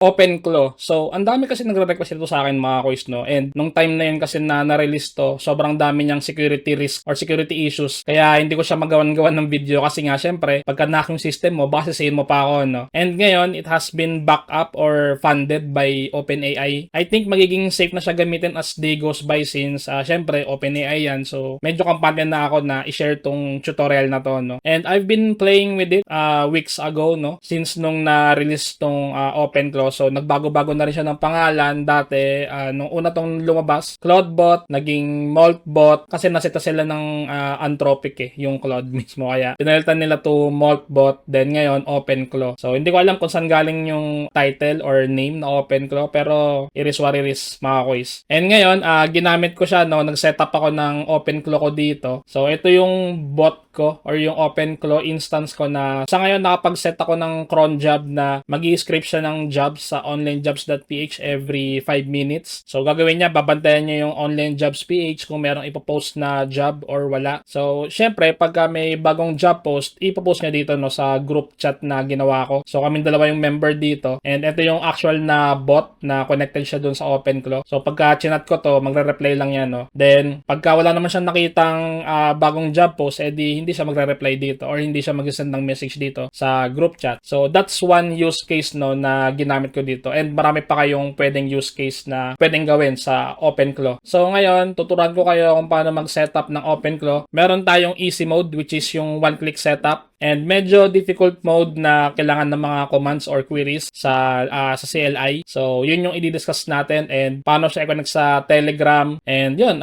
OpenClaw. So, ang dami kasi nagre-request ito sa akin mga quiz, no? And nung time na yun kasi na na-release to, sobrang dami niyang security risk or security issues. Kaya hindi ko siya magawan-gawan ng video kasi nga, syempre, pagka na-hack yung system mo, baka sisihin mo pa ako, no? And ngayon, it has been backed up or funded by OpenAI. I think magiging safe na siya gamitin as day goes by since, syempre, OpenAI yan. So, medyo kampanya na ako na i-share tong tutorial na to, no? And I've been playing with it weeks ago, no? Since nung na-release tong OpenClaw. So, nagbago-bago na rin siya ng pangalan. Dati, nung una tong lumabas, Claudebot, naging Moltbot, kasi nasita sila ng Anthropic yung Claude mismo. Kaya, pinalitan nila to Moltbot, then ngayon, OpenClaw. So, hindi ko alam kung saan galing yung title or name na OpenClaw, pero it is what it is, mga quiz. And ngayon, ginamit ko siya, no? Nag-setup ako ng OpenClaw ko dito. So, ito yung bot ko or yung OpenClaw instance ko na sa ngayon nakapag-set ako ng cron job na mag-i-script siya ng jobs sa onlinejobs.ph every 5 minutes. So, gagawin niya, babantayan niya yung onlinejobs.ph kung merong ipopost na job or wala. So, syempre, pagka may bagong job post, ipopost niya dito no, sa group chat na ginawa ko. So, kaming dalawa yung member dito. And ito yung actual na bot na connected siya dun sa OpenClaw. So, pagka chinat ko to, magre-reply lang yan. No? Then, pagka wala naman siyang nakitang bagong job post, edi hindi siya magre-reply dito or hindi siya mag-send ng message dito sa group chat. So, that's one use case no na ginamit ko dito. And marami pa kayong pwedeng use case na pwedeng gawin sa OpenClaw. So, ngayon, tuturuan ko kayo kung paano mag-setup ng OpenClaw. Meron tayong easy mode which is yung one-click setup. And medyo difficult mode na kailangan ng mga commands or queries sa CLI. So, yun yung i-discuss natin and paano siya i-connect sa Telegram. And yun,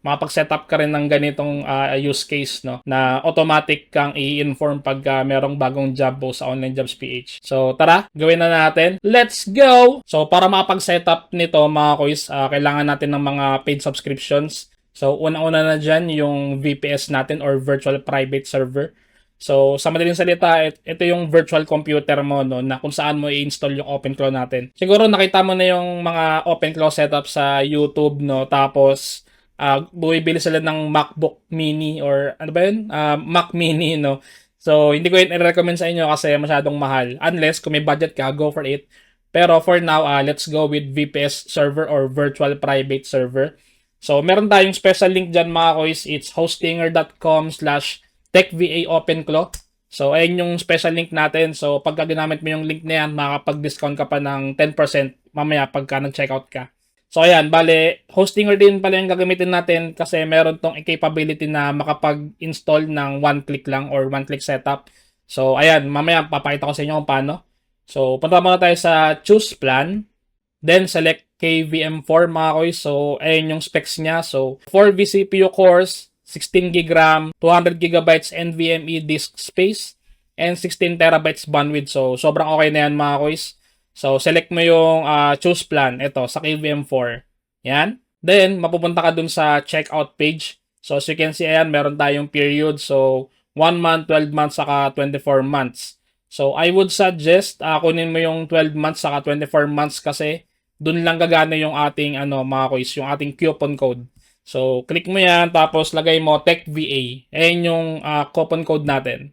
makapag-setup ka rin ng ganitong use case, no? Na automatic kang i-inform pag merong bagong job post sa OnlineJobs.ph. So, tara, gawin na natin. Let's go! So, para makapag-setup nito, mga quiz, kailangan natin ng mga paid subscriptions. So, una-una na dyan yung VPS natin or Virtual Private Server. So, sa madaling salita, ito yung virtual computer mo, no, na kung saan mo i-install yung OpenClaw natin. Siguro nakita mo na yung mga OpenClaw setup sa YouTube, no, tapos bumibili sila ng MacBook Mini or ano ba yun? Mac Mini, no. So, hindi ko yun i-recommend sa inyo kasi masyadong mahal. Unless kung may budget ka, go for it. Pero for now, let's go with VPS server or virtual private server. So, meron tayong special link dyan mga kois. It's hostinger.com/techva-openclaw. So, ayun yung special link natin. So, pagka ginamit mo yung link na yan, makakapag-discount ka pa ng 10% mamaya pagka nag-checkout ka. So, ayan, bale, Hostinger din pala yung gagamitin natin kasi meron tong capability na makapag-install ng one-click lang or one-click setup. So, ayan, mamaya papakita ko sa inyo kung paano. So, punta muna tayo sa choose plan. Then, select KVM4 mga koy. So, ayun yung specs niya. So, 4 vCPU cores, 16 GB RAM, 200 GB NVMe disk space, and 16 TB bandwidth. So, sobrang okay na yan mga koys. So, select mo yung choose plan. Ito, sa KVM4. Yan. Then, mapupunta ka dun sa checkout page. So, as you can see, ayan, meron tayong period. So, 1 month, 12 months, saka 24 months. So, I would suggest, kunin mo yung 12 months, saka 24 months kasi dun lang gagana yung ating, mga koys, yung ating coupon code. So, click mo yan, tapos lagay mo TechVA. Ayan yung coupon code natin.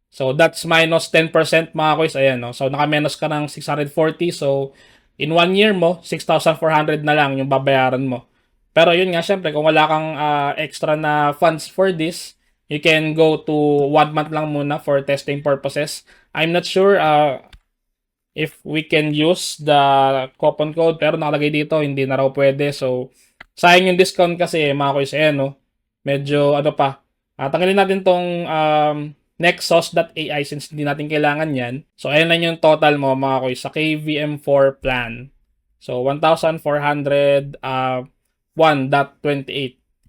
So, that's minus 10% mga kois. Ayan, no? So, naka-minus ka ng 640. So, in 1 year mo, 6,400 na lang yung babayaran mo. Pero yun nga, syempre, kung wala kang extra na funds for this, you can go to 1 month lang muna for testing purposes. I'm not sure if we can use the coupon code, pero nakalagay dito, hindi na raw pwede. So, sayang yung discount kasi, mga kois. Ayan, no? Medyo, tanggalin natin tong Nexus.ai since hindi natin kailangan yan. So, ayan lang yung total mo, mga kois, sa KVM4 plan. So, 1,401.28.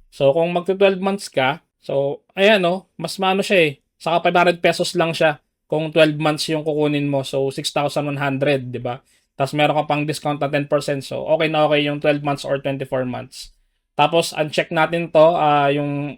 So, kung magti-12 months ka, so, ayan, no? Mas maano siya eh. Saka 500 pesos lang siya kung 12 months yung kukunin mo. So, 6,100, di ba? Tapos meron ka pang discount na 10%. So, okay na okay yung 12 months or 24 months. Tapos, uncheck natin to, yung,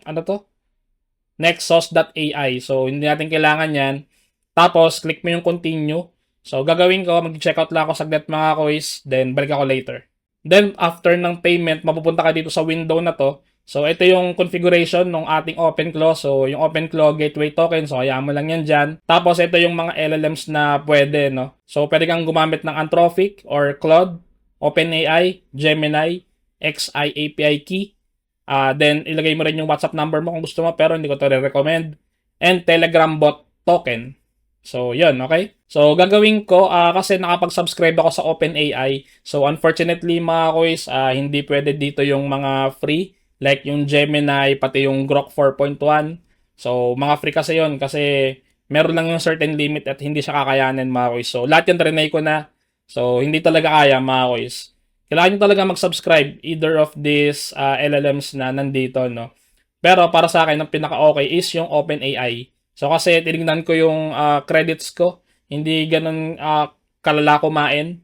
Nexus.ai. So, hindi natin kailangan yan. Tapos, click mo yung continue. So, gagawin ko, mag-checkout lang ako saglit mga kois. Then, balik ako later. Then, after ng payment, mapupunta ka dito sa window na to. So, ito yung configuration ng ating OpenClaw. So, yung OpenClaw gateway token. So, hayaan mo lang yan dyan. Tapos, ito yung mga LLMs na pwede, no? So, pwede kang gumamit ng Anthropic or Claude, OpenAI, Gemini, XI API key. Then, ilagay mo rin yung WhatsApp number mo kung gusto mo, pero hindi ko to recommend. And Telegram bot token. So, yun, okay? So, gagawin ko, kasi nakapag-subscribe ako sa OpenAI. So, unfortunately, mga kuys, hindi pwede dito yung mga free. Like yung Gemini, pati yung Grok 4.1. So, mga free kasi yun. Kasi, meron lang yung certain limit at hindi siya kakayanin, mga kuys. So, lahat yung trinay ko na. So, hindi talaga kaya, mga kuys. Kailangan nyo talaga mag-subscribe either of these LLMs na nandito, no? Pero para sa akin, ang pinaka-okay is yung OpenAI. So kasi tinignan ko yung credits ko, hindi ganun kalala kumain.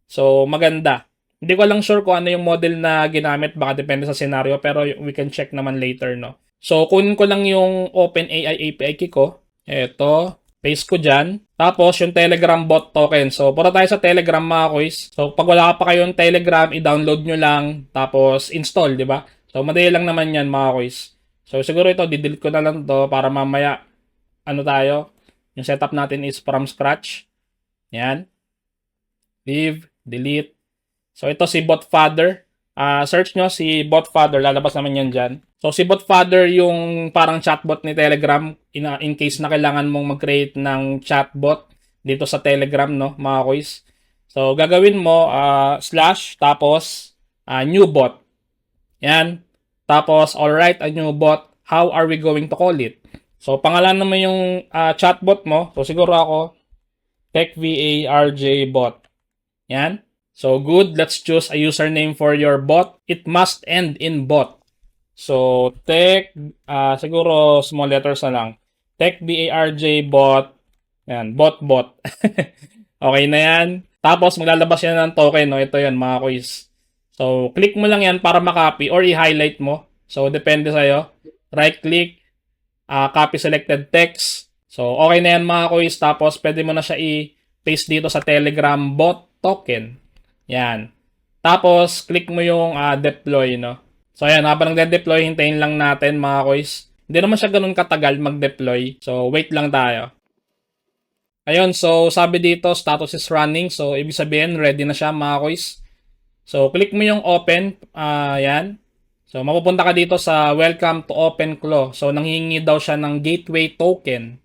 So maganda. Hindi ko lang sure kung ano yung model na ginamit, baka depende sa scenario, pero we can check naman later, no? So kunin ko lang yung OpenAI API key ko. Eto, paste ko dyan. Tapos yung Telegram bot token. So punta tayo sa Telegram, mga kuys. So pag wala pa kayong Telegram, i-download nyo lang, tapos install, di ba? So madali lang naman yan, mga kuys. So siguro ito, didelete ko na lang to para mamaya tayo, yung setup natin is from scratch. Yan. Leave, delete. So ito si Botfather. Search nyo si Botfather, lalabas naman yan dyan. So si Botfather yung parang chatbot ni Telegram in case na kailangan mong mag-create ng chatbot dito sa Telegram, no, mga kuys. So gagawin mo slash tapos new bot. Yan. Tapos alright, a new bot. How are we going to call it? So, pangalan naman yung chatbot mo. So, siguro ako, TechVARJ bot. Yan. So, good. Let's choose a username for your bot. It must end in bot. So, siguro small letters na lang. TechVARJ bot. Yan, bot. Okay na yan. Tapos, maglalabas yan ng token. No? Ito yan, mga quiz. So, click mo lang yan para makopy or i-highlight mo. So, depende sa'yo. Right-click. Copy selected text. So, okay na yan, mga kuys. Tapos, pwede mo na siya i-paste dito sa Telegram bot token. Yan. Tapos, click mo yung deploy, no? So, ayan. Habang nagde-deploy, hintayin lang natin, mga kuys. Hindi naman siya ganun katagal mag-deploy. So, wait lang tayo. Ayun. So, sabi dito, status is running. So, ibig sabihin, ready na siya, mga kuys. So, click mo yung open. Yan. So, mapupunta ka dito sa Welcome to OpenClaw. So, nanghihingi daw siya ng gateway token.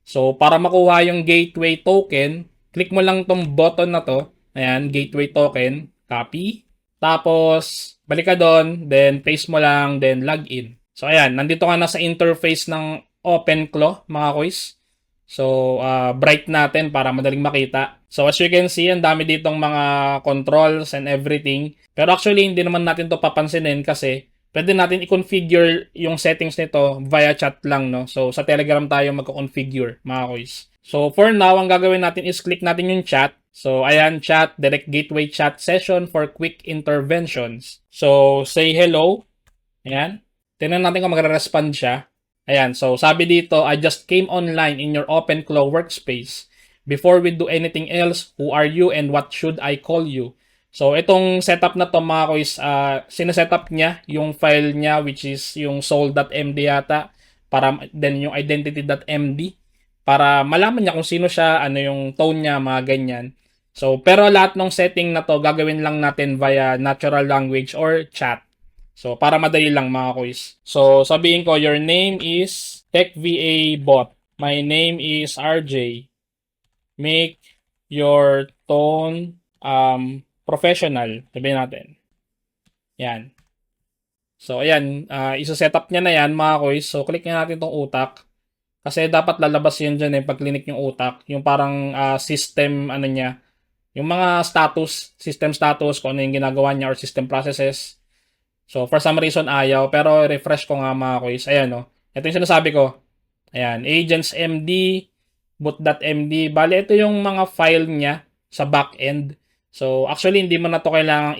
So, para makuha yung gateway token, click mo lang tong button na to. Ayan, gateway token. Copy. Tapos, balik ka doon. Then, paste mo lang. Then, login. So, ayan. Nandito ka na sa interface ng OpenClaw, mga kuys. So, bright natin para madaling makita. So, as you can see, ang dami ditong mga controls and everything. Pero actually, hindi naman natin to papansinin kasi pwede natin i-configure yung settings nito via chat lang, no? So, sa Telegram tayo magko-configure, mga kuys. So, for now, ang gagawin natin is click natin yung chat. So, ayan, chat, direct gateway chat session for quick interventions. So, say hello. Ayan. Tingnan natin kung magre-respond siya. Ayan, so sabi dito, I just came online in your OpenClaw workspace. Before we do anything else, who are you and what should I call you? So, itong setup na to, mga kuys, sinesetup niya yung file niya, which is yung soul.md yata, para then yung identity.md, para malaman niya kung sino siya, ano yung tone niya, mga ganyan. So, pero lahat ng setting na to, gagawin lang natin via natural language or chat. So, para madali lang, mga kuys. So, sabihin ko, your name is TechVA bot. My name is RJ. Make your tone professional. Sabihin natin. Yan. So, ayan. Isa-setup niya na yan, mga kuys. So, click na natin itong utak. Kasi dapat lalabas yun dyan pag click yung utak. Yung parang system, niya. Yung mga status, system status, kung ano yung ginagawa niya or system processes. So, for some reason, ayaw. Pero, refresh ko nga, mga kuys. Ayan, no. Ito yung sinasabi ko. Ayan. Agentsmd, boot.md. Bale, ito yung mga file niya sa backend. So, actually, hindi mo na to kailangang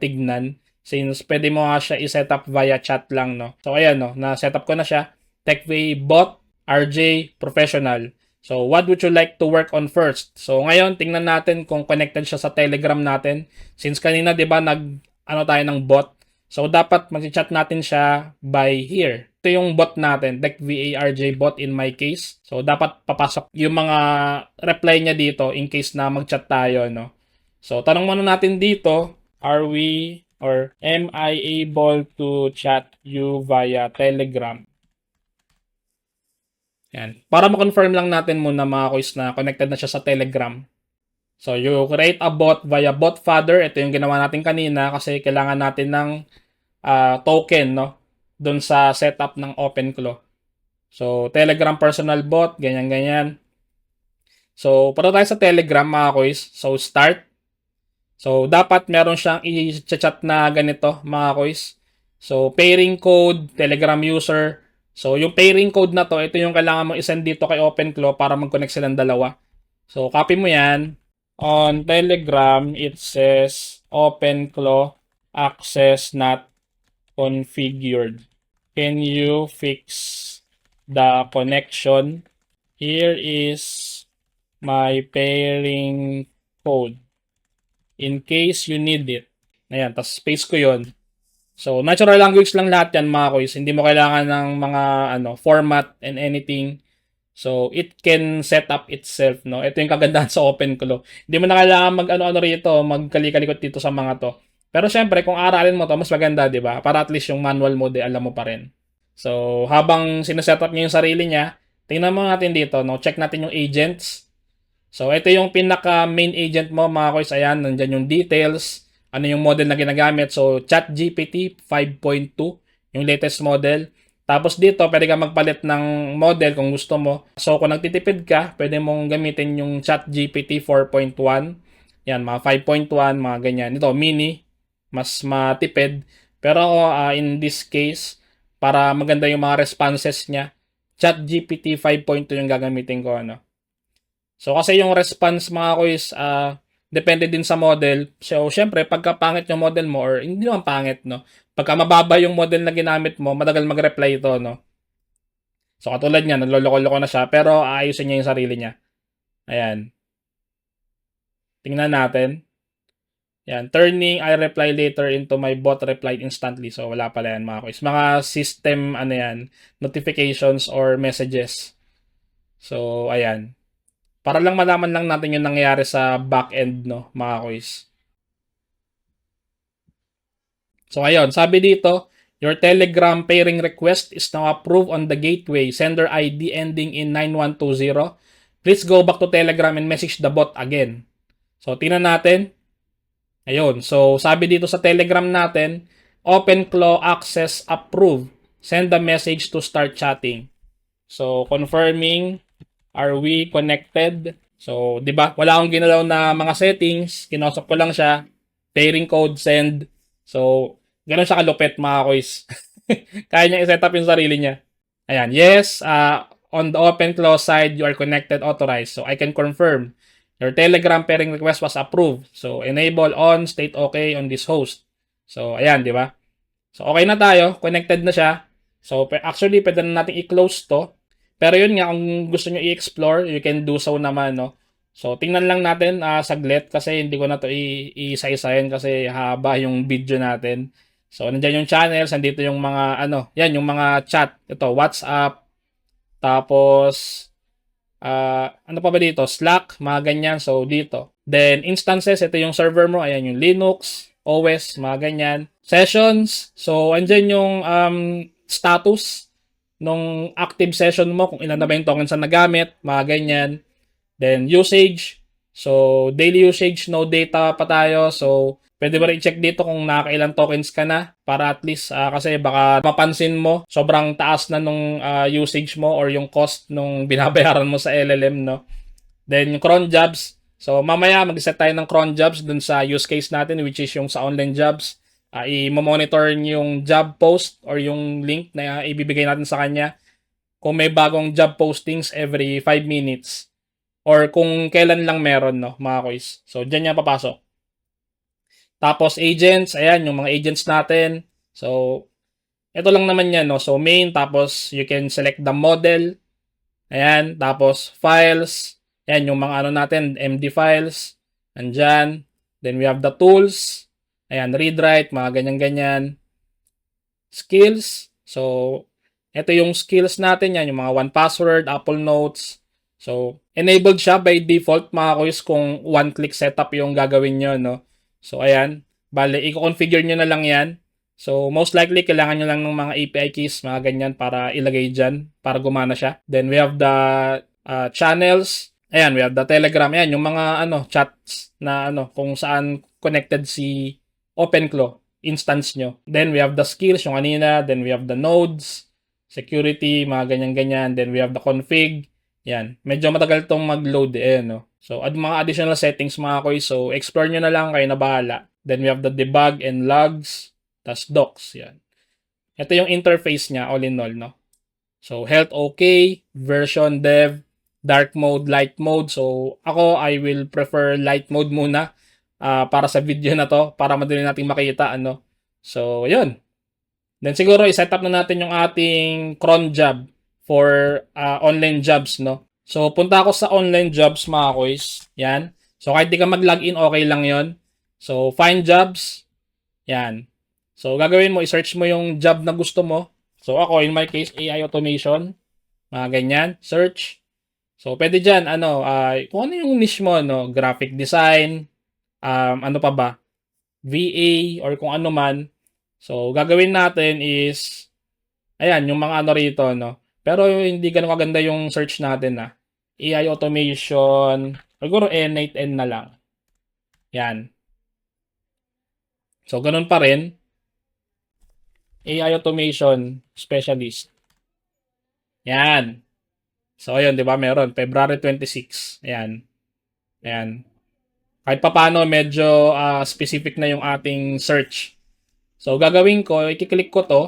tignan. Since pwede mo nga siya i-set up via chat lang, no. So, ayan, no. Na-set up ko na siya. TechVA bot, RJ, professional. So, what would you like to work on first? So, ngayon, tingnan natin kung connected siya sa Telegram natin. Since kanina, di ba, tayo ng bot. So, dapat mag-chat natin siya by here. Ito yung bot natin, DecVarj bot in my case. So, dapat papasok yung mga reply niya dito in case na mag-chat tayo, no? So, tanong muna natin dito, are we or am I able to chat you via Telegram? Yan. Para ma-confirm lang natin muna mga quiz na connected na siya sa Telegram. So, you create a bot via botfather. Ito yung ginawa natin kanina kasi kailangan natin ng token, no? Doon sa setup ng OpenClaw. So, Telegram personal bot, ganyan-ganyan. So, para tayo sa Telegram, mga quiz. So, start. So, dapat meron siyang i-chat na ganito, mga quiz. So, pairing code, Telegram user. So, yung pairing code na to, ito yung kailangan mong isend dito kay OpenClaw para mag-connect silang dalawa. So, copy mo yan. On Telegram, it says OpenClaw access not configured. Can you fix the connection? Here is my pairing code. In case you need it. Ayan, tapos space ko yon. So, natural language lang lahat yan, mga quiz. Hindi mo kailangan ng mga format and anything. So, it can set up itself, no? Ito yung kagandahan sa OpenClaw. Hindi mo na kailangan mag-ano-ano rito, magkalikalikot dito sa mga to. Pero syempre, kung aralin mo to, mas maganda, di ba? Para at least yung manual mode, alam mo pa rin. So, habang sineset up niya yung sarili niya, tingnan mo natin dito, no? Check natin yung agents. So, ito yung pinaka main agent mo, mga quiz. Ayan, nandyan yung details. Ano yung model na ginagamit. So, ChatGPT 5.2, yung latest model. Tapos dito, pwede ka magpalit ng model kung gusto mo. So, kung nagtitipid ka, pwede mong gamitin yung ChatGPT 4.1. Yan, mga 5.1, mga ganyan. Ito, mini, mas matipid. Pero in this case, para maganda yung mga responses niya, ChatGPT 5.2 yung gagamitin ko, ano. So, kasi yung response mga quiz, depende din sa model. So, syempre, pagka pangit yung model mo, or hindi naman pangit, no? Pagka mababa yung model na ginamit mo, matagal mag-reply ito, no? So, katulad niya, naloloko-loko na siya, pero aayusin niya yung sarili niya. Ayan. Tingnan natin. Ayan. Turning I reply later into my bot replied instantly. So, wala pala yan, mga quiz. Mga system, yan, notifications or messages. So, ayan. Para lang malaman lang natin yung nangyayari sa back-end, no, mga quiz. So, ayun. Sabi dito, your Telegram pairing request is now approved on the gateway. Sender ID ending in 9120. Please go back to Telegram and message the bot again. So, tingnan natin. Ayun. So, sabi dito sa Telegram natin, OpenClaw access approved. Send the message to start chatting. So, confirming. Are we connected? So, di ba? Wala akong ginalaw na mga settings. Kinosok ko lang siya. Pairing code, send. So, ganun siya kalupit, mga quiz. Kaya niya i-set up yung sarili niya. Ayan. Yes, on the OpenClaw side, you are connected, authorized. So, I can confirm. Your Telegram pairing request was approved. So, enable on, state okay on this host. So, ayan, di ba? So, okay na tayo. Connected na siya. So, actually, pwede na natin i-close to. Pero yun nga, kung gusto nyo i-explore, you can do so naman, no? So, tingnan lang natin saglit kasi hindi ko na to isa-isahin kasi haba yung video natin. So, nandiyan yung channels, nandito yung mga, yan, yung mga chat. Ito, WhatsApp, tapos, ano pa ba dito? Slack, mga ganyan. So, dito. Then, instances, ito yung server mo. Ayan, yung Linux, OS, mga ganyan. Sessions, so, andyan yung status nung active session mo, kung ilan na ba yung tokens na nagamit, mga ganyan. Then, usage. So, daily usage, no data pa tayo. So, pwede ba rin check dito kung nakakailang tokens ka na para at least, kasi baka mapansin mo, sobrang taas na nung usage mo or yung cost nung binabayaran mo sa LLM, no? Then, yung cron jobs. So, mamaya mag-set tayo ng cron jobs dun sa use case natin, which is yung sa online jobs. I-monitor yung job post or yung link na ibibigay natin sa kanya kung may bagong job postings every 5 minutes or kung kailan lang meron, no, mga quiz. So, dyan yan papasok. Tapos, agents. Ayan, yung mga agents natin. So, ito lang naman yan, no. So, main. Tapos, you can select the model. Ayan. Tapos, files. Ayan, yung mga natin, MD files. Andyan. Then, we have the tools. Ayan, read-write, mga ganyan-ganyan. skills. So, ito yung skills natin yan, yung mga 1Password, Apple Notes. So, enabled siya by default mga kuys kung one-click setup yung gagawin nyo, no? So, ayan. Bale, i-configure nyo na lang yan. So, most likely, kailangan nyo lang ng mga API keys, mga ganyan, para ilagay dyan, para gumana siya. Then, we have the channels. Ayan, we have the Telegram. Ayan, yung mga chats na kung saan connected si OpenClaw instance nyo. Then, we have the skills, yung kanina. Then, we have the nodes, security, mga ganyan-ganyan. Then, we have the config. Yan. Medyo matagal tong mag-load no? So, mga additional settings mga koy. So, explore nyo na lang, kayo na bahala. Then, we have the debug and logs. Tas docs. Yan. Ito yung interface niya, all in all, no? So, health okay, version dev, dark mode, light mode. So, ako, I will prefer light mode muna para sa video na to, para madali nating makita, So, yun. Then siguro, i-set up na natin yung ating cron job for online jobs, no? So, punta ako sa online jobs, mga koys. Yan. So, kahit di ka mag-login, okay lang yon. So, find jobs. Yan. So, gagawin mo, i-search mo yung job na gusto mo. So, ako, in my case, AI automation. Mga ganyan. Search. So, pwede dyan, kung ano yung niche mo, graphic design, ano pa ba? VA, or kung ano man. So, gagawin natin is, ayan, yung mga rito, no? Pero hindi ganun kaganda yung search natin, AI automation, siguro N8N na lang. Yan. So, ganun pa rin. AI automation specialist. Yan. So, ayun, di ba? Meron. February 26. Ayan. Ayan. Kahit papaano, medyo specific na yung ating search. So, gagawin ko, i-click ko to.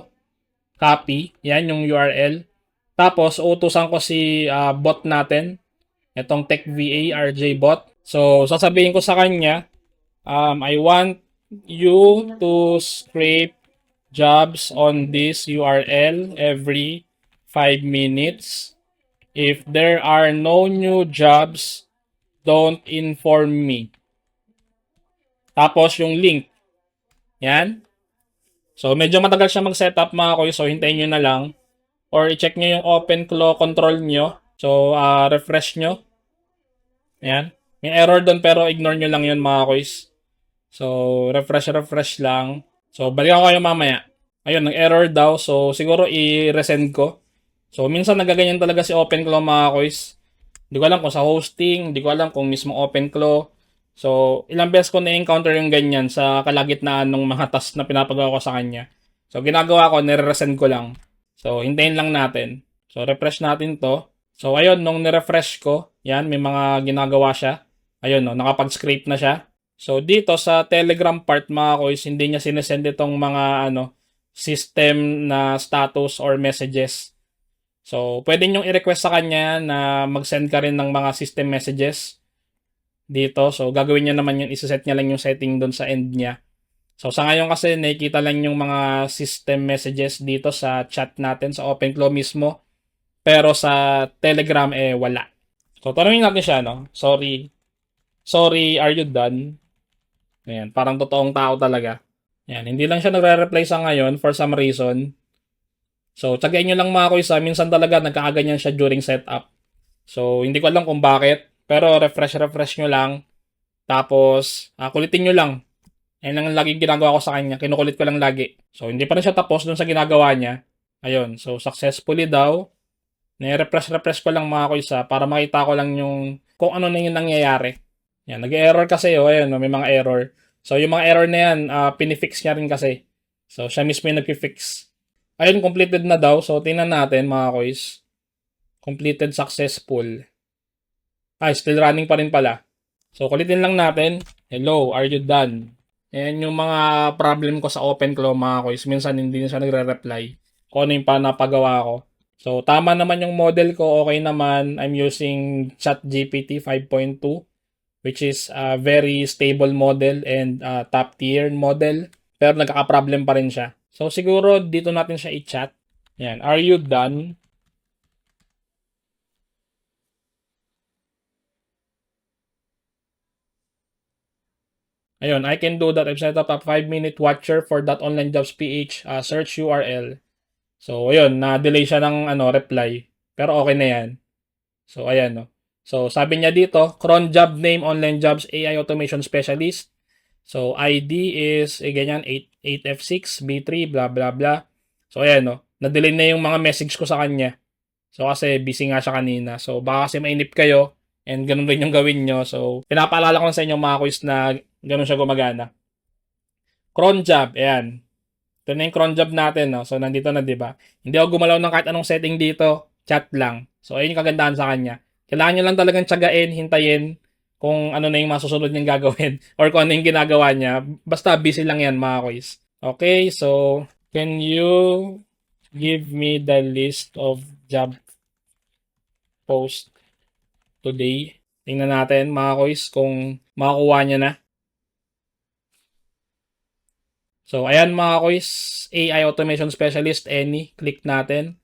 Copy. Yan yung URL. Tapos, uutusan ko si bot natin. Itong TechVA RJ bot. So, sasabihin ko sa kanya, I want you to scrape jobs on this URL every 5 minutes. If there are no new jobs, don't inform me. Tapos yung link. Yan. So, medyo matagal siya mag-setup mga koy. So, hintayin nyo na lang. Or i-check nyo yung OpenClaw control nyo. So, refresh nyo. Yan. May error doon pero ignore nyo lang yun mga koys. So, refresh lang. So, balikan ko kayo mamaya. Ayun, nag-error daw. So, siguro i-resend ko. So, minsan nagaganyan talaga si OpenClaw mga koys. Hindi ko alam kung sa hosting, hindi ko alam kung mismo OpenClaw. So, ilang beses ko na-encounter yung ganyan sa kalagitnaan ng mga task na pinapagawa ko sa kanya. So, ginagawa ko, nire-resend ko lang. So, hintayin lang natin. So, refresh natin to. So, ayun, nung nirefresh ko, yan, may mga ginagawa siya. Ayun, no, nakapag-scrape na siya. So, dito sa Telegram part, mga koys, hindi niya sinesend itong mga, system na status or messages. So, pwede nyong i-request sa kanya na mag-send ka rin ng mga system messages dito. So, gagawin niya naman yun, isa-set niya lang yung setting doon sa end niya. So, sa ngayon kasi, nakikita lang yung mga system messages dito sa chat natin, sa OpenClaw mismo. Pero sa Telegram, wala. So, tanungin natin siya, no? Sorry, are you done? Ayan, parang totoong tao talaga. Ayan, hindi lang siya nagre-reply sa ngayon for some reason. So, tsagain nyo lang mga kuya, minsan talaga nagkakaganyan siya during setup. So, hindi ko alam kung bakit. Pero refresh nyo lang. Tapos, kulitin nyo lang. Yan ang laging ginagawa ko sa kanya. Kinukulit ko lang lagi. So, hindi pa rin siya tapos dun sa ginagawa niya. Ayun. So, successfully daw. Refresh ko lang mga kuya para makita ko lang yung kung ano na yung nangyayari. Yan. Nag-error kasi. Ayun. May mga error. So, yung mga error na yan, pinifix niya rin kasi. So, siya mismo yung nag-fix. Ayun, completed na daw. So, tingnan natin mga koys. Completed successful. Still running pa rin pala. So, kulitin lang natin. Hello, are you done? Ayan yung mga problem ko sa OpenClaw mga koys. Minsan hindi na siya nagre-reply. Kung ano yung napagawa ko. So, tama naman yung model ko. Okay naman. I'm using ChatGPT 5.2 which is a very stable model and top tier model. Pero nagkaka-problem pa rin siya. So, siguro dito natin siya i-chat. Yan. Are you done? Ayun, I can do that. I've set up a 5-minute watcher for .onlinejobs.ph search URL. So, ayun, na-delay siya ng reply. Pero okay na yan. So, ayan, no. So, sabi niya dito, cron job name, online jobs, AI automation specialist. So, ID is, ganyan, 8F6, B3, blah, blah, blah. So, ayan, no. Na-delay na yung mga message ko sa kanya. So, kasi busy nga siya kanina. So, baka kasi mainip kayo and ganun rin yung gawin nyo. So, pinapaalala ko sa inyo mga quiz na ganun siya gumagana. Cron job, ayan. Ito na yung cron job natin, no? So, nandito na, di ba? Hindi ako gumalaw ng kahit anong setting dito. Chat lang. So, ayun yung kagandahan sa kanya. Kailangan nyo lang talagang tiyagain, hintayin kung ano na yung masusunod niyang gagawin or kung ano yung ginagawa niya. Basta busy lang yan, mga quiz. Okay, so, can you give me the list of job post today? Tingnan natin, mga quiz, kung makakuha niya na. So, ayan mga quiz, AI Automation Specialist, any, click natin.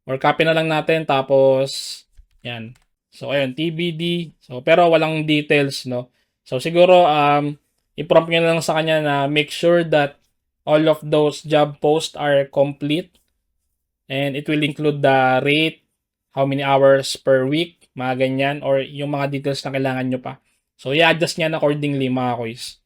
Or copy na lang natin, tapos, yan. So, ayun, TBD. So, pero walang details, no? So, siguro, i-prompt nyo na lang sa kanya na make sure that all of those job posts are complete. And it will include the rate, how many hours per week, mga ganyan, or yung mga details na kailangan nyo pa. So, i-adjust niya accordingly, mga quiz.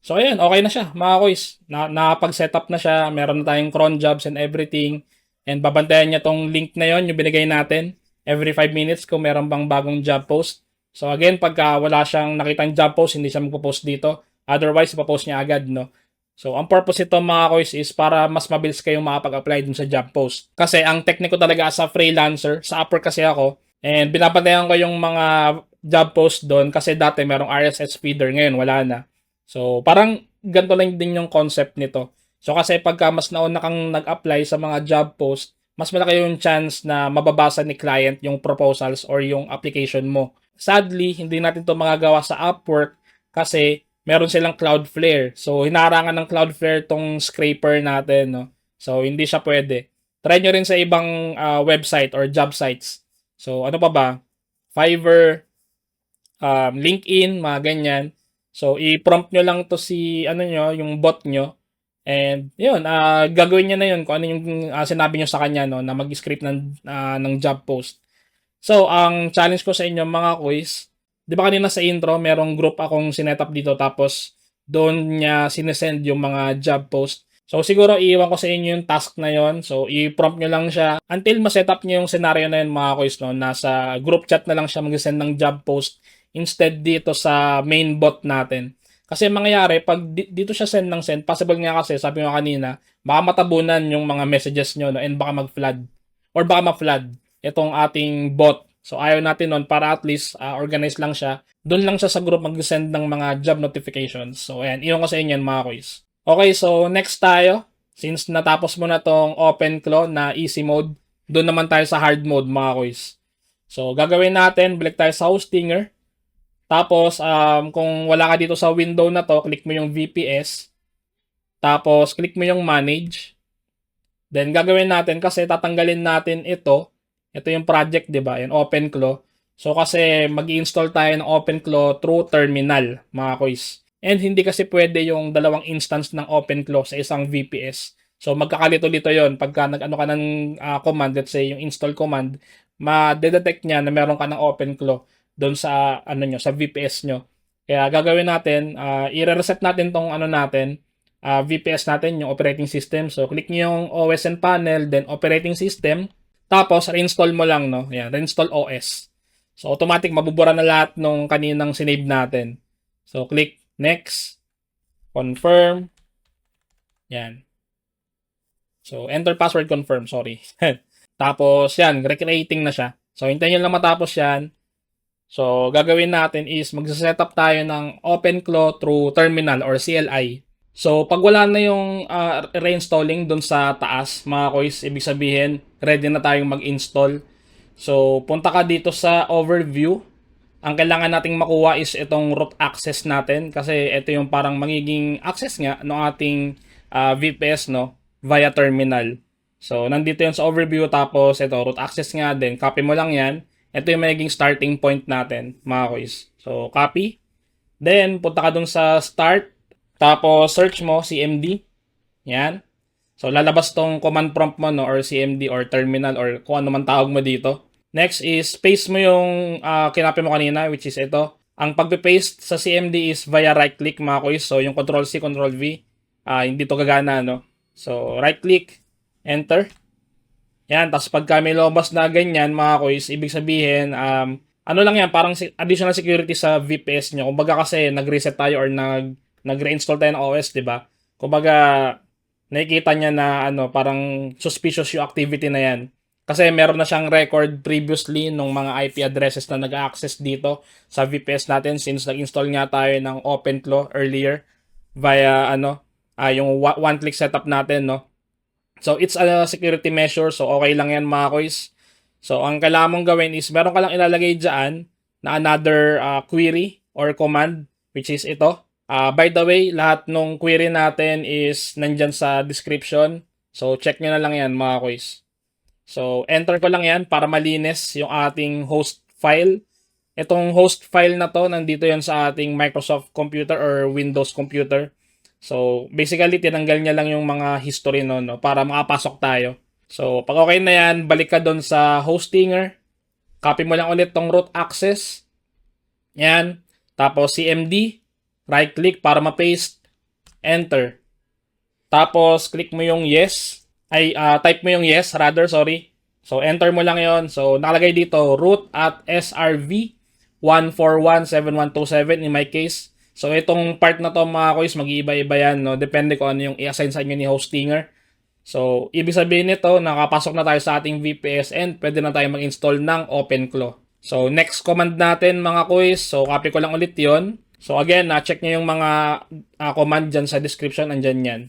So, ayan, okay na siya, mga quiz. Nakapag-setup na siya, meron na tayong cron jobs and everything. And babantayan niya tong link na yon, yung binigay natin, every 5 minutes kung meron bang bagong job post. So, again, pagka wala siyang nakitang job post, hindi siya magpo-post dito. Otherwise, ipapost niya agad, no? So, ang purpose ito, mga quiz, is para mas mabilis kayong makapag-apply dun sa job post. Kasi, ang technique ko talaga as a freelancer, sa Upwork kasi ako, and binabantayan ko yung mga job post doon kasi dati merong RSS feeder, ngayon wala na. So, parang ganito lang din yung concept nito. So, kasi pagka mas nauna kang nag-apply sa mga job post, mas malaki yung chance na mababasa ni client yung proposals or yung application mo. Sadly, hindi natin to magagawa sa Upwork kasi meron silang Cloudflare. So, hinarangan ng Cloudflare tong scraper natin, no? So, hindi siya pwede. Try nyo rin sa ibang website or job sites. So, ano pa ba? Fiverr, LinkedIn, mga ganyan. So, i-prompt nyo lang to si, nyo, yung bot nyo. And, yun, gagawin niya na yun kung ano yung sinabi nyo sa kanya, no, na mag-script ng job post. So, ang challenge ko sa inyo, mga quiz, di ba kanina sa intro, merong group akong sinetup dito, tapos doon niya sinesend yung mga job post. So, siguro, iiwan ko sa inyo yung task na yon. So, i-prompt nyo lang siya until ma-setup nyo yung scenario na yun, mga quiz, no, nasa group chat na lang siya mag-send ng job post instead dito sa main bot natin. Kasi mangyayari, pag dito siya send ng send, possible nga kasi, sabi mo kanina, baka matabunan yung mga messages nyo, no, and baka mag-flood. Or baka ma-flood itong ating bot. So, ayaw natin nun para at least organize lang siya. Doon lang siya sa group mag-send ng mga job notifications. So, ayan, iyon ko sa inyo yan, mga quiz. Okay, so next tayo. Since natapos mo na tong OpenClaw na easy mode, doon naman tayo sa hard mode, mga quiz. So, gagawin natin, balik tayo sa Hostinger. Tapos, kung wala ka dito sa window na to, click mo yung VPS. Tapos, click mo yung Manage. Then, gagawin natin kasi tatanggalin natin ito. Ito yung project, di ba? Yung OpenClaw. So, kasi mag-install tayo ng OpenClaw through terminal, mga quiz. And hindi kasi pwede yung dalawang instance ng OpenClaw sa isang VPS. So, magkakalito-lito yon. Pagka nag-ano ka ng command, let's say yung install command, ma-detect niya na meron ka ng OpenClaw doon sa sa VPS nyo. Kaya gagawin natin, i-reset natin tong VPS natin, yung operating system. So click niyo yung OS and panel, then operating system. Tapos reinstall mo lang, no. Yan, reinstall OS. So automatic mabubura na lahat nung kaninang sinave natin. So click next, confirm. Yan. So enter password confirm, sorry. Tapos yan, recreating na siya. So hintayin nyo lang matapos yan. So, gagawin natin is magsa-setup tayo ng OpenClaw through terminal or CLI. So, pag wala na yung reinstalling dun sa taas, mga quiz, ibig sabihin, ready na tayong mag-install. So, punta ka dito sa overview. Ang kailangan nating makuha is itong root access natin kasi ito yung parang magiging access nga ng ating VPS, no, via terminal. So, nandito yun sa overview, tapos ito, root access nga din. Copy mo lang yan. Ito yung magiging starting point natin, mga quiz. So, copy. Then, punta ka dun sa start. Tapos, search mo CMD. Yan. So, lalabas tong command prompt mo, no, or CMD, or terminal, or kung ano man tawag mo dito. Next is, paste mo yung kinapin mo kanina, which is ito. Ang pagpe-paste sa CMD is via right-click, mga kuys. So, yung Control-C, Control-V, hindi to gagana, no? So, right-click, enter. Yan, tapos pagka may lumabas na ganyan, mga kuys, ibig sabihin, ano lang yan, parang additional security sa VPS nyo. Kumbaga kasi nag-reset tayo or nag-reinstall tayo ng OS, di ba? Kumbaga, nakikita niya na parang suspicious yung activity na yan. Kasi meron na siyang record previously nung mga IP addresses na nag-access dito sa VPS natin since nag-install nga tayo ng OpenClaw earlier via yung one-click setup natin, no? So, it's a security measure. So, okay lang yan, mga koys. So, ang kailangan mong gawin is meron ka lang ilalagay dyan na another query or command, which is ito. By the way, lahat ng query natin is nandyan sa description. So, check nyo na lang yan, mga koys. So, enter ko lang yan para malinis yung ating host file. Itong host file na to, nandito yan sa ating Microsoft computer or Windows computer. So, basically, tinanggal niya lang yung mga history no, para makapasok tayo. So, pag okay na yan, balik ka doon sa hostinger. Copy mo lang ulit tong root access. Yan. Tapos, CMD. Right-click para ma-paste. Enter. Tapos, click mo yung yes. Type mo yung yes, rather, sorry. So, enter mo lang yon. So, nakalagay dito, root at SRV 1417127 in my case. So, itong part na to, mga kuys, mag-iiba-iba yan, no? Depende kung ano yung i-assign sa inyo ni hostinger. So, ibig sabihin nito, nakapasok na tayo sa ating VPS and pwede na tayo mag-install ng OpenClaw. So, next command natin, mga kuys. So, copy ko lang ulit yon. So, again, check nyo yung mga command dyan sa description. Andyan yan.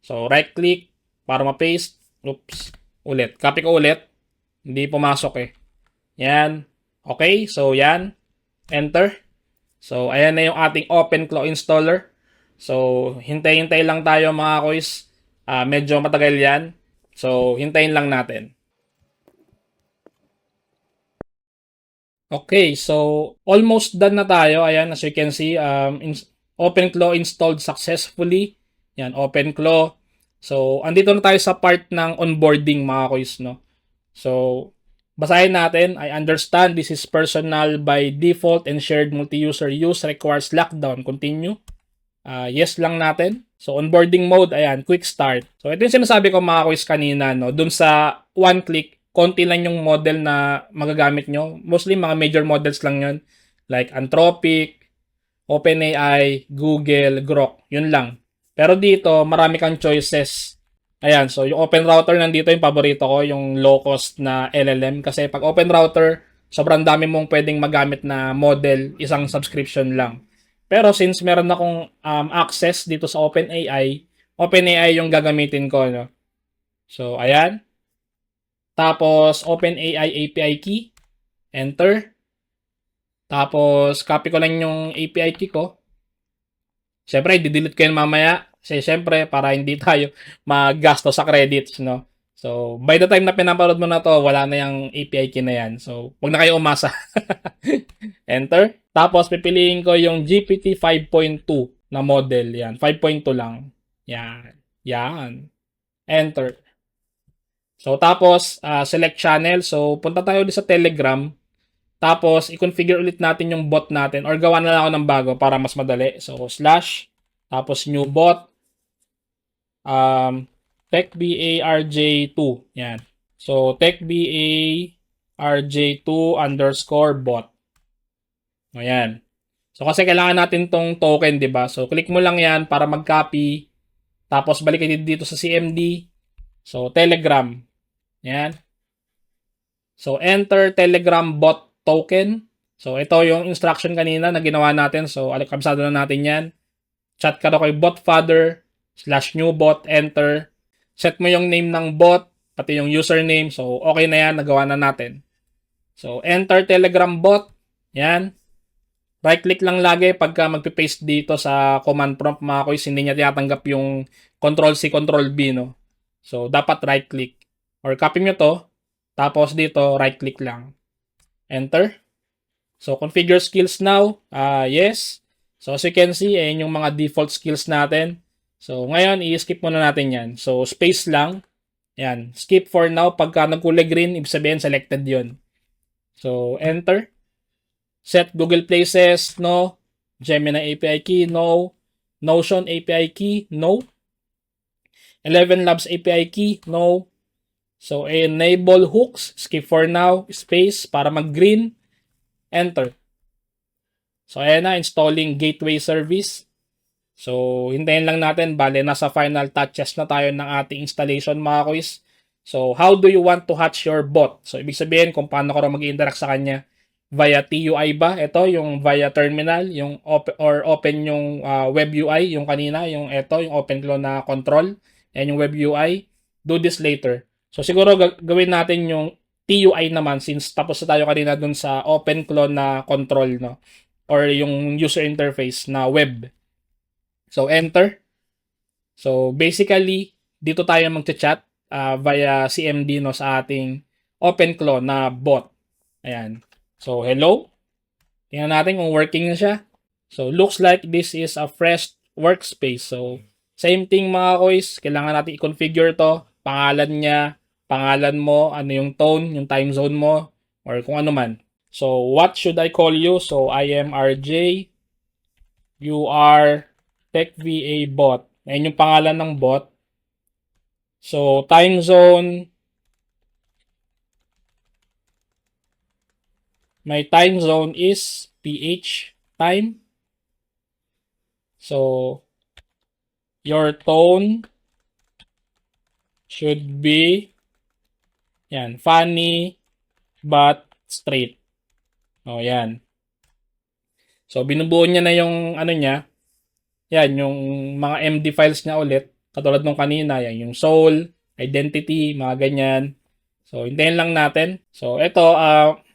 So, right-click para ma-paste. Oops. Ulit. Copy ko ulit. Hindi pumasok eh. Yan. Okay. So, yan. Enter. So, ayan na yung ating OpenClaw installer. So, hintay-hintay lang tayo, mga kuys. Medyo matagal yan. So, hintayin lang natin. Okay, so almost done na tayo. Ayan, as you can see, OpenClaw installed successfully. Yan, OpenClaw. So, andito na tayo sa part ng onboarding, mga kuys, no? So, basahin natin. I understand this is personal by default and shared multi-user use requires lockdown. Continue. Yes lang natin. So, onboarding mode, ayan, quick start. So, ito yung sinasabi ko, mga kuys, kanina, no? Dun sa one click, konti lang yung model na magagamit nyo. Mostly mga major models lang yun. Like Anthropic, OpenAI, Google, Grok. Yun lang. Pero dito, marami kang choices. Ayan, so yung Open Router nandito yung paborito ko, yung low cost na LLM. Kasi pag Open Router, sobrang dami mong pwedeng magamit na model, isang subscription lang. Pero since meron akong access dito sa OpenAI, OpenAI yung gagamitin ko. No? So, ayan. Tapos, OpenAI API key. Enter. Tapos, copy ko lang yung API key ko. Siyempre, i-delete ko yun mamaya. Kasi siyempre, para hindi tayo maggasto sa credits, no? So, by the time na pinapanood mo na to, wala na yung API key na yan. So, huwag na kayo umasa. Enter. Tapos, pipiliin ko yung GPT 5.2 na model. Yan. 5.2 lang. Yan. Yan. Enter. So, tapos, select channel. So, punta tayo ulit sa Telegram. Tapos, i-configure ulit natin yung bot natin. Or gawa na lang ako ng bago para mas madali. So, slash. Tapos, new bot. TechBARJ2. Yan. So, TechBARJ2 underscore bot. Ayan. So, kasi kailangan natin tong token, di ba? So, click mo lang yan para mag-copy. Tapos, balik dito sa CMD. So, Telegram. Yan. So, enter Telegram bot token. So, ito yung instruction kanina na ginawa natin. So, kabisado na natin yan. Chat ka na kay botfather /new bot, enter. Set mo yung name ng bot, pati yung username. So, okay na yan. Nagawa na natin. So, enter Telegram bot. Yan. Right-click lang lagi pagka magpipaste dito sa command prompt, mga kuys. Hindi niya tinatanggap yung Control-C, Control-V, no? So, dapat right-click. Or copy nyo to. Tapos dito, right-click lang. Enter. So, configure skills now. Yes. So, as you can see, ayan yung mga default skills natin. So, ngayon, i-skip muna natin yan. So, space lang. Ayan, skip for now. Pagka nagkulay green, ibig sabihin, selected yon. So, enter. Set Google Places, no. Gemini API key, no. Notion API key, no. 11 Labs API key, no. So, enable hooks, skip for now, space, para mag-green, enter. So, ayan na, installing gateway service. So, hintayin lang natin, bale, nasa final touches na tayo ng ating installation, mga quiz. So, how do you want to hatch your bot? So, ibig sabihin, kung paano ka mag-interact sa kanya, via TUI ba? Ito, yung via terminal, yung open yung web UI, yung kanina, yung ito, yung OpenClaw na control, and yung web UI. Do this later. So, siguro gawin natin yung TUI naman since tapos na tayo kanina dun sa OpenClaw na control, no? Or yung user interface na web. So, enter. So, basically, dito tayo mag-chat via CMD, no, sa ating OpenClaw na bot. Ayan. So, hello. Tingnan natin kung working na siya. So, looks like this is a fresh workspace. So, same thing, mga kois. Kailangan natin i-configure to. Pangalan niya, pangalan mo, ano yung tone, yung time zone mo, or kung ano man. So, what should I call you? So, I am RJ. You are TechVA bot. Ayan yung pangalan ng bot. So, time zone. My time zone is PH time. So, your tone should be yan, funny but straight. O, yan. So, binubuo niya na yung ano niya. Yan, yung mga MD files niya ulit. Katulad nung kanina, yan, yung soul, identity, mga ganyan. So, hintayin lang natin. So, ito,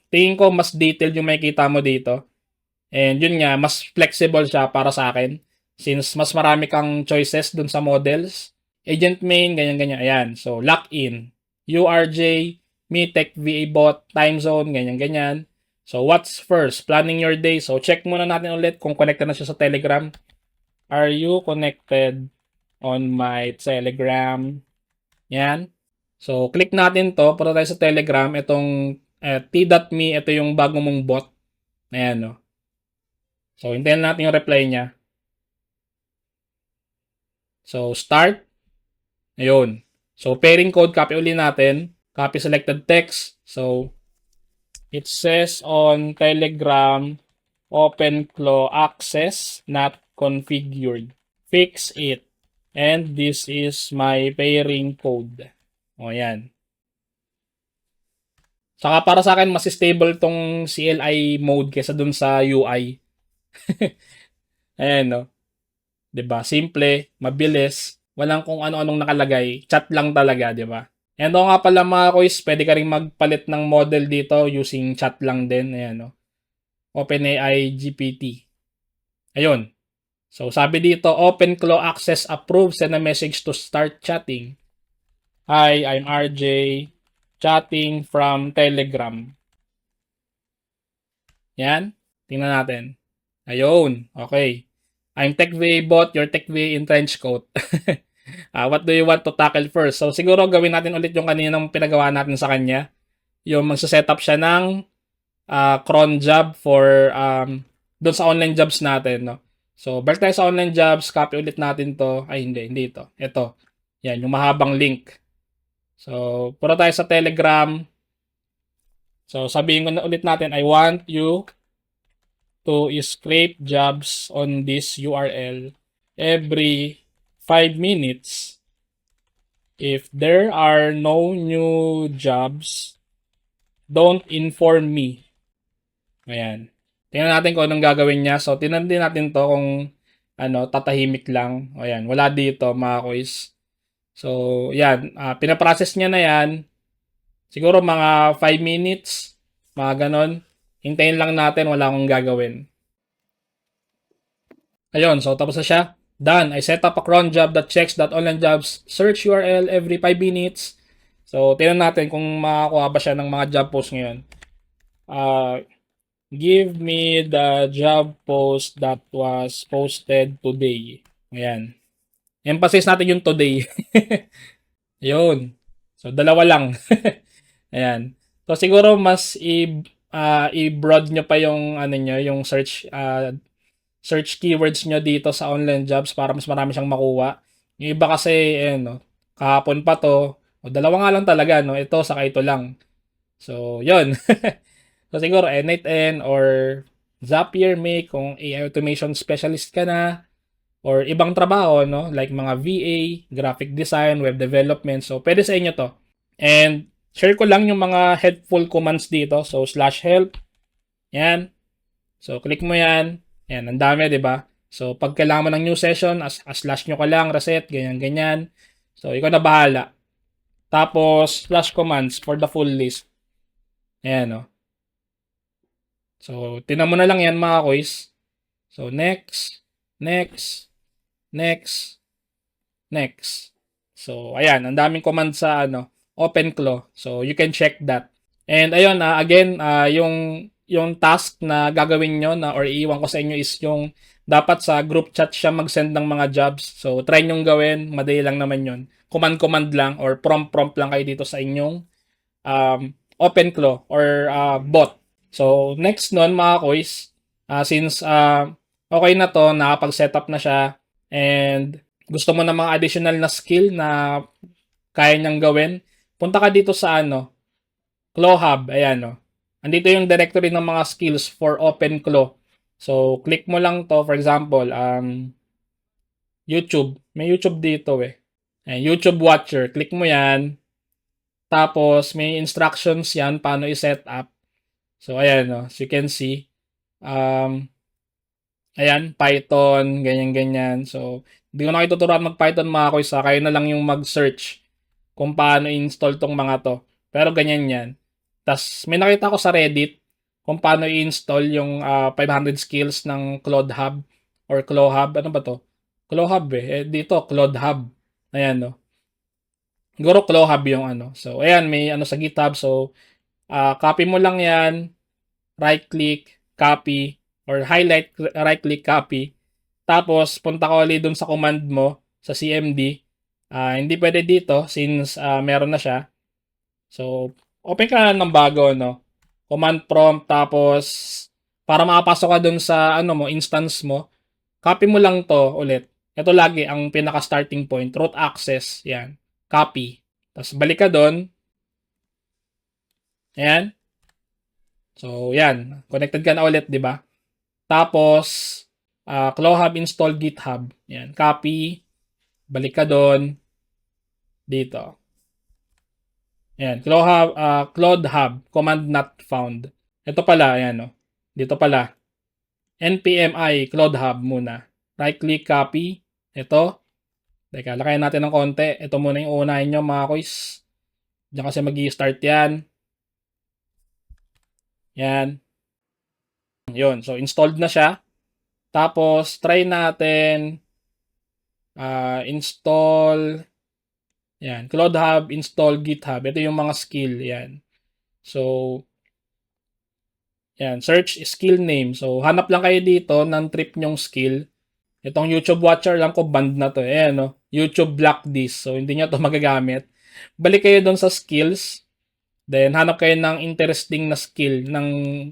tingin ko mas detailed yung makikita mo dito. And yun nga, mas flexible siya para sa akin. Since mas marami kang choices dun sa models. Agent main, ganyan-ganyan. Ayan. So, lock in. URJ, me, tech, VA bot, time zone, ganyan-ganyan. So, what's first? Planning your day. So, check muna natin ulit kung connected na siya sa Telegram. Are you connected on my Telegram? Yan. So, click natin to. Punta tayo sa Telegram. Itong t.me, ito yung bago mong bot. Ayan, no. So, hintayin natin yung reply niya. So, start. Ayun. So, pairing code, copy uli natin. Copy selected text. So, it says on Telegram, OpenClaw access not configured. Fix it. And this is my pairing code. O, yan. Saka para sa akin, mas stable tong CLI mode kesa dun sa UI. Ayan, no? Diba? Simple, mabilis, walang kung ano-anong nakalagay. Chat lang talaga, diba? And o nga pala, mga kois, pwede ka rin magpalit ng model dito using chat lang din. Ayan, no? OpenAI GPT. Ayun. So, sabi dito, OpenClaw access approved. Send a message to start chatting. Hi, I'm RJ. Chatting from Telegram. Yan. Tingnan natin. Ayun. Okay. I'm TechVA bot, your TechVA in trench coat. What do you want to tackle first? So, siguro gawin natin ulit yung kaninang pinagawa natin sa kanya. Yung magsa-setup siya ng cron job for doon sa online jobs natin, no? So, balik tayo sa online jobs, copy ulit natin to. Ay, hindi ito. Ito. Yan, yung mahabang link. So, pura tayo sa Telegram. So, sabihin ko na ulit natin, I want you to scrape jobs on this URL every 5 minutes. If there are no new jobs, don't inform me. Ayan. Tingnan natin kung anong gagawin niya. So, tingnan din natin to kung tatahimik lang. Ayan, wala dito, mga quiz. So, yan. Pinaprocess niya na yan. Siguro mga 5 minutes, mga ganon. Hintayin lang natin, wala akong gagawin. Ayun, so tapos na siya. Done. I set up a cron job that checks that online jobs search URL every 5 minutes. So, tingnan natin kung makakuha ba siya ng mga job posts ngayon. Give me the job post that was posted today. Ayan. Emphasis natin yung today. Yun. So, dalawa lang. Ayan. So, siguro mas i-broad nyo pa yung ano nyo, yung search keywords nyo dito sa online jobs para mas marami siyang makuha. Yung iba kasi, no, kahapon pa to, o dalawa nga lang talaga, no, ito saka ito lang. So, yun. So, siguro N8N or Zapier Make kung AI automation specialist ka na or ibang trabaho, no, like mga VA, graphic design, web development. So, pwede sa inyo to. And share ko lang yung mga helpful commands dito. So, /help. Yan. So, click mo yan. Yan, ang dami, di ba? So, pag kailangan mo ng new session, slash nyo ka lang, reset, ganyan, ganyan. So, ikaw na bahala. Tapos, /commands for the full list. Ayan, no? So, tinan mo na lang yan, mga quiz. So, next, next, next, next. So, ayan, ang daming command sa, OpenClaw. So, you can check that. And ayun, again, yung task na gagawin nyo na or iiwan ko sa inyo is yung dapat sa group chat siya mag-send ng mga jobs. So, try nyong gawin. Madali lang naman yun. Command-command lang or prompt-prompt lang kayo dito sa inyong OpenClaw or bot. So, next nun, mga quiz, since okay na to, nakapag-setup na siya, and gusto mo na mga additional na skill na kaya niyang gawin, punta ka dito sa Claw Hub. Ayan, no. Andito yung directory ng mga skills for OpenClaw. So, click mo lang to. For example, YouTube. May YouTube dito eh. Ayan, YouTube Watcher. Click mo yan. Tapos, may instructions yan paano i-set up. So, ayan, no. As you can see, ayan, Python, ganyan-ganyan. So, hindi ko na kayo tuturuan mag-Python, mga kuys. Kayo na lang yung mag-search kung paano i-install tong mga to. Pero ganyan yan. Tapos, may nakita ko sa Reddit kung paano i-install yung 500 skills ng Claude Hub or Claw Hub. Ano ba to? Claw Hub eh. Dito, Claude Hub. Ayan, no. Siguro Claw Hub yung So, ayan, may sa GitHub. So, copy mo lang yan. Right-click, copy, or highlight, right-click, copy. Tapos, punta ka ulit dun sa command mo sa CMD. Hindi pwede dito since meron na siya. So, open ka na ng bago, no? Command prompt, tapos para makapasok ka dun sa instance mo, copy mo lang to ulit. Ito lagi ang pinaka starting point, root access, yan. Copy. Tapos balik ka dun. Ayan. So, yan. Connected ka na ulit, di ba? Tapos, Claw Hub install GitHub. Yan. Copy. Balik ka dun. Dito. Ayan, Claude Hub, command not found. Ito pala, ayan, no. Dito pala. npmi Claude Hub muna. Right click, copy. Ito. Teka, lakayan natin ng konti. Ito muna yung unahin nyo, mga quiz. Diyan kasi mag-i-start yan. Yan. Yun, so installed na siya. Tapos, try natin install. Yan, Claude Hub, install GitHub. Ito yung mga skill, yan. So, yan, search skill name. So, hanap lang kayo dito ng trip nyong skill. Itong YouTube Watcher lang ko, band na to. Ayan, no? YouTube block this. So, hindi nyo to magagamit. Balik kayo doon sa skills. Then, hanap kayo ng interesting na skill ng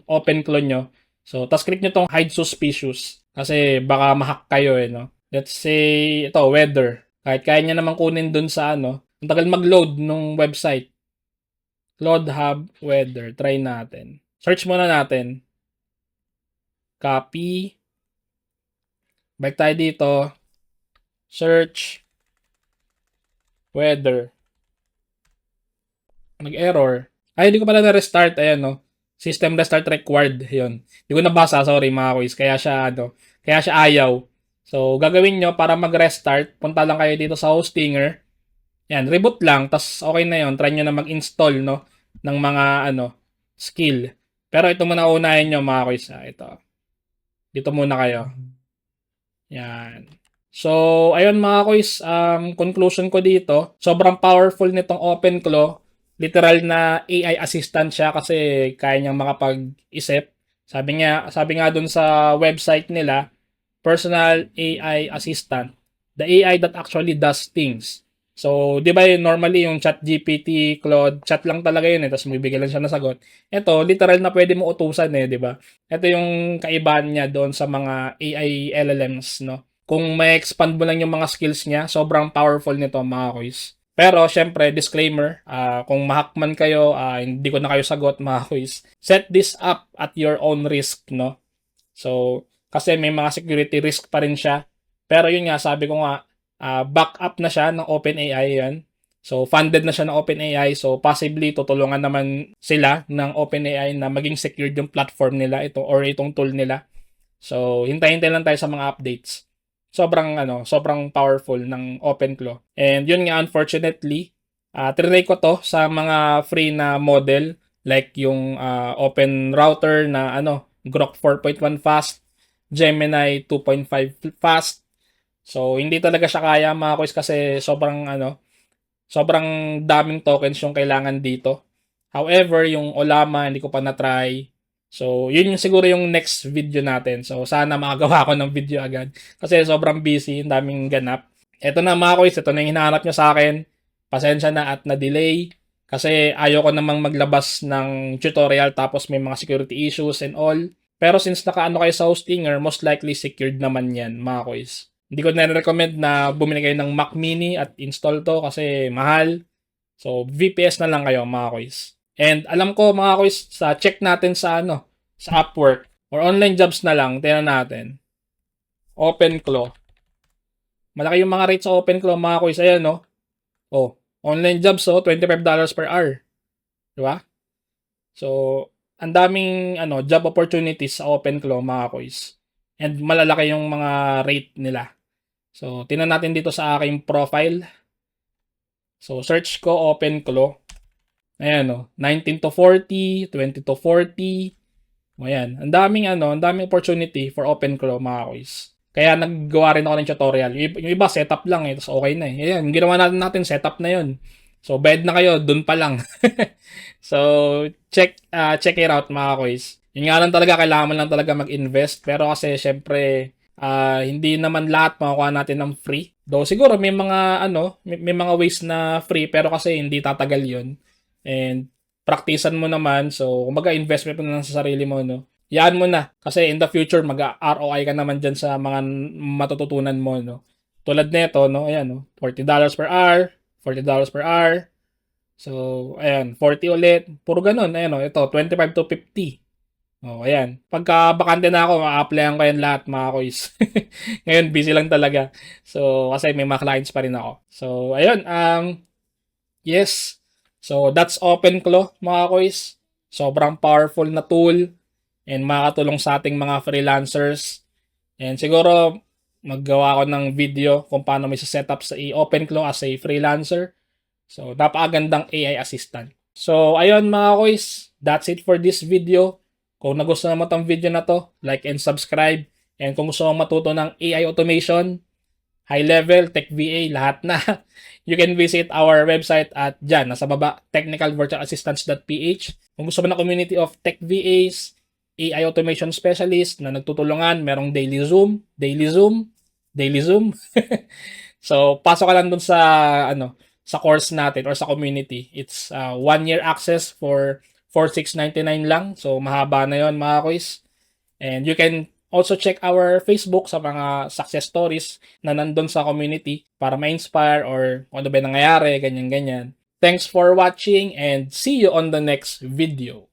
OpenClaw nyo. So, tapos click nyo tong hide suspicious. Kasi baka mahack kayo no? Let's say, ito, weather. Kahit kaya nyo naman kunin doon sa ang tagal mag-load nung website. Claude Hub Weather. Try natin. Search muna natin. Copy. Balik tayo dito. Search. Weather. Nag-error. Ay, hindi ko pala na-restart. Ayan, no. System restart required. Yun. Hindi ko nabasa. Sorry, mga quiz. Kaya siya ayaw. So, gagawin nyo para mag-restart. Punta lang kayo dito sa Hostinger. Yan, reboot lang. Tas okay na yun. Try nyo na mag-install, no, ng mga, skill. Pero ito muna unahin nyo, mga quiz. Ito. Dito muna kayo. Yan. So, ayun mga quiz. Conclusion ko dito. Sobrang powerful nitong OpenClaw. Literal na AI assistant siya kasi kaya niyang makapag-isip. Sabi nga dun sa website nila, personal AI assistant, the AI that actually does things. So, di ba normally yung ChatGPT, Claude, chat lang talaga yun tapos magbibigay lang siya ng sagot. Ito, literal na pwede mo utusan di ba? Ito yung kaibahan niya doon sa mga AI LLMs, no? Kung may expand mo lang yung mga skills niya, sobrang powerful nito mga quiz. Pero, syempre, disclaimer, kung mahackman kayo, hindi ko na kayo sagot mga quiz. Set this up at your own risk, no? So, kasi may mga security risk pa rin siya. Pero yun nga, sabi ko nga, backup na siya ng OpenAI yan. So, funded na siya ng OpenAI. So, possibly, tutulungan naman sila ng OpenAI na maging secured yung platform nila or itong tool nila. So, hintayin lang tayo sa mga updates. Sobrang powerful ng OpenClaw. And yun nga, unfortunately, trinay ko to sa mga free na model like yung Open Router na Grok 4.1 fast, Gemini 2.5 fast. So, hindi talaga siya kaya mga quiz kasi sobrang daming tokens yung kailangan dito. However, yung Olama, hindi ko pa na-try. So, yun yung siguro yung next video natin. So, sana makagawa ko ng video agad. Kasi sobrang busy, ang daming ganap. Ito na mga quiz, ito na yung hinahanap nyo sa akin. Pasensya na at na-delay. Kasi ayoko namang maglabas ng tutorial tapos may mga security issues and all. Pero since nakaano kayo sa Hostinger, most likely secured naman yan mga quiz. Hindi ko na-recommend na bumili kayo ng Mac Mini at install to kasi mahal. So, VPS na lang kayo mga quiz. And alam ko mga quiz, check natin sa sa Upwork or online jobs na lang, tingnan natin. OpenClaw. Malaki yung mga rates sa OpenClaw mga quiz. Ayan online jobs $25 per hour. Di ba? So, ang daming job opportunities sa OpenClaw mga quiz. And malalaki yung mga rate nila. So, tingnan natin dito sa aking profile. So, search ko OpenClaw. Ayan 19 to 40, 20 to 40. Ayan, ang daming opportunity for OpenClaw mga quiz. Kaya naggawa rin ako ng tutorial. Yung iba setup lang tapos okay na Ayan, yung ginawa natin setup na yun. So, bayad na kayo, dun pa lang. So, check it out mga quiz. Yun nga lang talaga, kailangan mo lang talaga mag-invest. Pero kasi, syempre, hindi naman lahat makukuha natin ng free. Though siguro may mga may mga ways na free pero kasi hindi tatagal 'yon. And praktisan mo naman so kumbaga investment mo na sa sarili mo Yan mo na kasi in the future mag-ROI ka naman diyan sa mga matututunan mo Tulad nito ayan $40 per hour, $40 per hour. So ayan, 40 ulit. Puro ganun ayan ito 25 to 50. Ayan. Pagka bakante na ako, ma-applyan ko yan lahat, mga quiz. Ngayon, busy lang talaga. So, kasi may mga clients pa rin ako. So, ayun. Yes. So, that's OpenClaw, mga quiz. Sobrang powerful na tool and makakatulong sa ating mga freelancers. And siguro, maggawa ko ng video kung paano may setup sa OpenClaw as a freelancer. So, napakagandang AI assistant. So, ayun mga quiz. That's it for this video. Kung nagustuhan mo tong video na to, like and subscribe. And kung gusto mo matuto ng AI automation, high level, tech VA, lahat na. You can visit our website at dyan, nasa baba, technicalvirtualassistants.ph. Kung gusto mo ng community of tech VAs, AI automation specialist na nagtutulungan, merong daily Zoom. So, pasok ka lang dun sa course natin or sa community. It's 1-year access for 4,699 lang. So, mahaba na yon mga quiz. And you can also check our Facebook sa mga success stories na nandun sa community para ma-inspire or kung ano ba nangyayari, ganyan-ganyan. Thanks for watching and see you on the next video.